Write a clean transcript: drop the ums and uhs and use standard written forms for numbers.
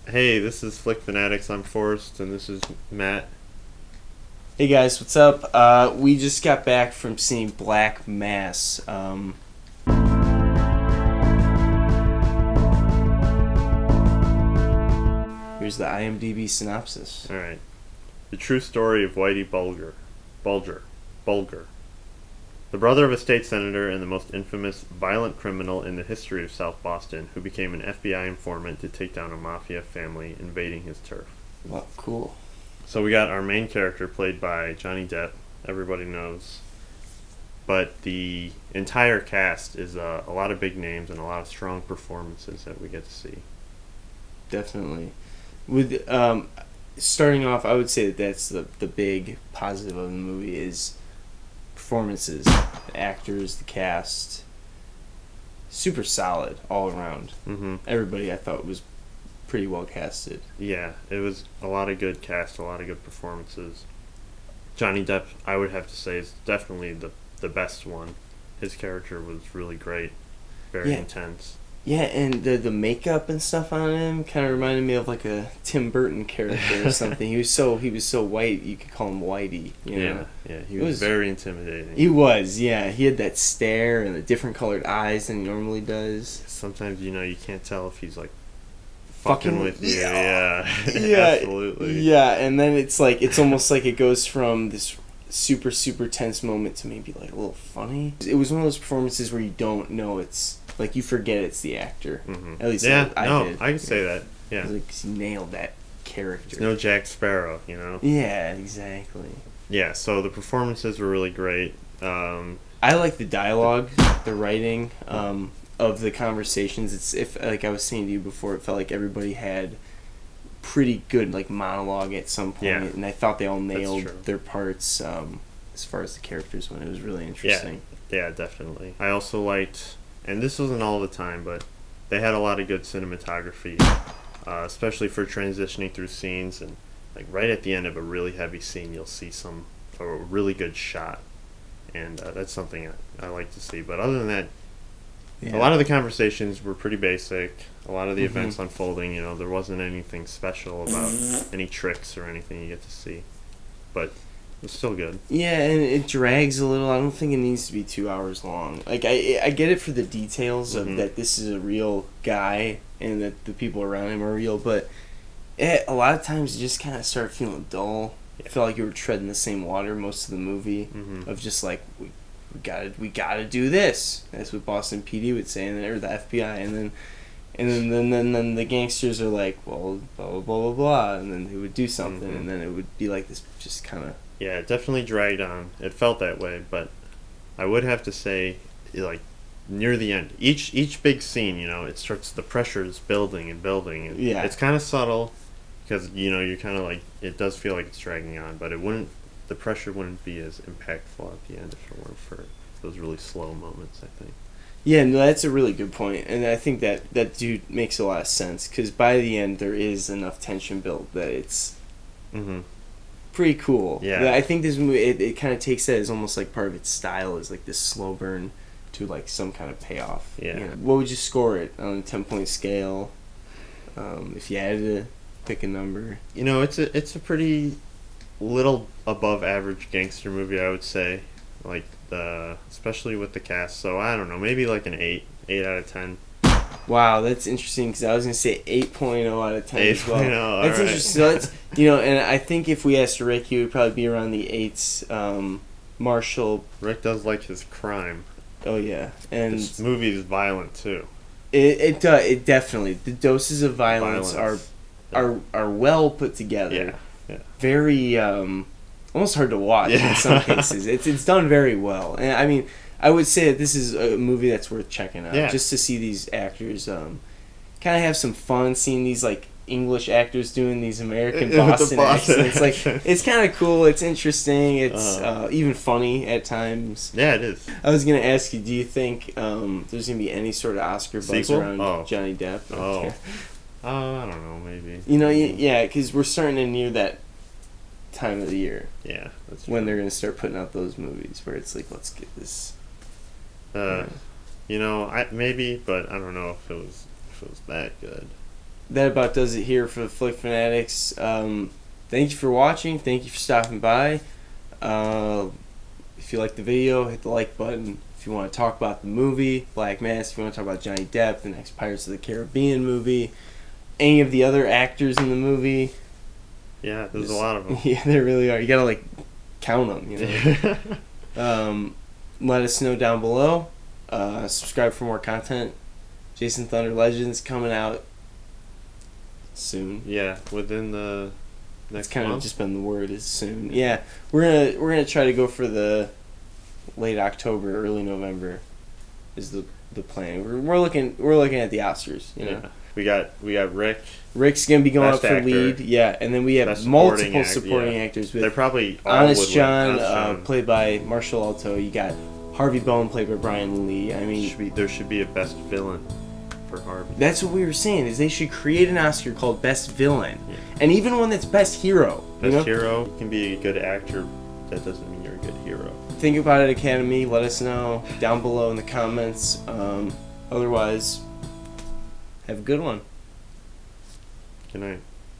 Hey, this is Flick Fanatics. I'm Forrest, and this is Matt. Hey guys, what's up? We just got back from seeing Black Mass. Here's the IMDb synopsis. All right. The true story of Whitey Bulger. The brother of a state senator and the most infamous violent criminal in the history of South Boston, who became an FBI informant to take down a mafia family invading his turf. Well, cool. So we got our main character played by Johnny Depp. Everybody knows. But the entire cast is a lot of big names and a lot of strong performances that we get to see. Definitely. With starting off, I would say that's the big positive of the movie is performances, the actors, the cast. Super solid all around. Mm-hmm. Everybody I thought was pretty well casted. Yeah, it was a lot of good cast, a lot of good performances. Johnny Depp, I would have to say, is definitely the best one. His character was really great, very intense. Yeah, and the makeup and stuff on him kind of reminded me of like a Tim Burton character or something. He was so white, you could call him Whitey. You know? Yeah, he was very intimidating. He was, yeah. He had that stare and the different colored eyes than he normally does. Sometimes, you can't tell if he's like fucking with you. Yeah, Absolutely. Yeah, and then it's almost like it goes from this super tense moment to maybe like a little funny. It was one of those performances where you don't know it's like you forget it's the actor. Mm-hmm. At least I did. I can say that. Yeah, like he nailed that character. it's no Jack Sparrow, Yeah, exactly. Yeah, so the performances were really great. I like the dialogue, the writing of the conversations. It's like I was saying to you before, it felt like everybody had pretty good like monologue at some point, and I thought they all nailed their parts as far as the characters went. It was really interesting. Yeah, definitely. I also liked, and this wasn't all the time, but they had a lot of good cinematography, especially for transitioning through scenes, and like right at the end of a really heavy scene, you'll see a really good shot, and that's something I like to see. But other than that, a lot of the conversations were pretty basic. A lot of the events unfolding, there wasn't anything special about any tricks or anything you get to see, but it was still good. Yeah, and it drags a little. I don't think it needs to be 2 hours long. Like I get it for the details of that this is a real guy and that the people around him are real, but a lot of times you just kind of start feeling dull. I felt like you were treading the same water most of the movie of just like we gotta do this. That's what Boston PD would say, or the FBI, and then the gangsters are like, well, blah blah blah blah blah, and then they would do something, and then it would be like this, just kind of. Yeah, it definitely dragged on. It felt that way, but I would have to say, like near the end, each big scene, it starts, the pressure is building and building, and it's kind of subtle because you're kind of like, it does feel like it's dragging on, but the pressure wouldn't be as impactful at the end if it weren't for those really slow moments, I think. Yeah, no, that's a really good point, and I think that dude makes a lot of sense, because by the end there is enough tension built that it's pretty cool. Yeah, I think this movie, it kind of takes that as almost like part of its style, is like this slow burn to like some kind of payoff. Yeah. What would you score it on a 10-point scale, if you had to pick a number? It's a pretty little above average gangster movie, I would say, like especially with the cast. So I don't know, maybe like an 8 out of 10. Wow, that's interesting, because I was gonna say 8.0 out of 10 as well. 8.0, that's interesting. So that's and I think if we asked Rick, he would probably be around the 8s. Marshall. Rick does like his crime. Oh yeah, and this movie is violent too. It definitely, the doses of violence are well put together. Yeah. Very almost hard to watch in some cases. It's done very well, and I mean, I would say that this is a movie that's worth checking out, just to see these actors kind of have some fun, seeing these like English actors doing these American Boston accents. Like, it's kind of cool. It's interesting. It's even funny at times. Yeah, it is. I was gonna ask you, do you think there's gonna be any sort of Oscar buzz around Johnny Depp? I don't know, maybe. Yeah, because we're starting to near that time of the year. Yeah, that's when they're gonna start putting out those movies where it's like, let's get this. Maybe, but I don't know if it was that good. that about does it here for the Flick Fanatics. Thank you for watching. Thank you for stopping by. If you like the video, hit the like button. If you want to talk about the movie Black Mass, if you want to talk about Johnny Depp, the next Pirates of the Caribbean movie, any of the other actors in the movie. Yeah, there's a lot of them. Yeah, there really are. You gotta like count them. You know. Let us know down below. Subscribe for more content. Jason Thunder Legends coming out soon. Yeah, within the next It's kind month. of just been the word is soon. Yeah, we're gonna try to go for the late October, early November, is the plan. We're looking at the Oscars. You know, we got Rick. Rick's gonna be going Best up for actor. lead. Yeah, and then we have Best multiple supporting supporting yeah. actors with They're probably all Honest would win. John, Honest John. played by Marshall Alto. You got Harvey Bone, played by Brian Lee. I mean, There should be a best villain for Harvey. that's what we were saying. Is they should create an Oscar called Best Villain, Yeah. and even one that's Best Hero. Best hero. You can be a good actor. That doesn't mean you're a good hero. Think about it, Academy. Let us know down below in the comments. Otherwise, have a good one. Good night.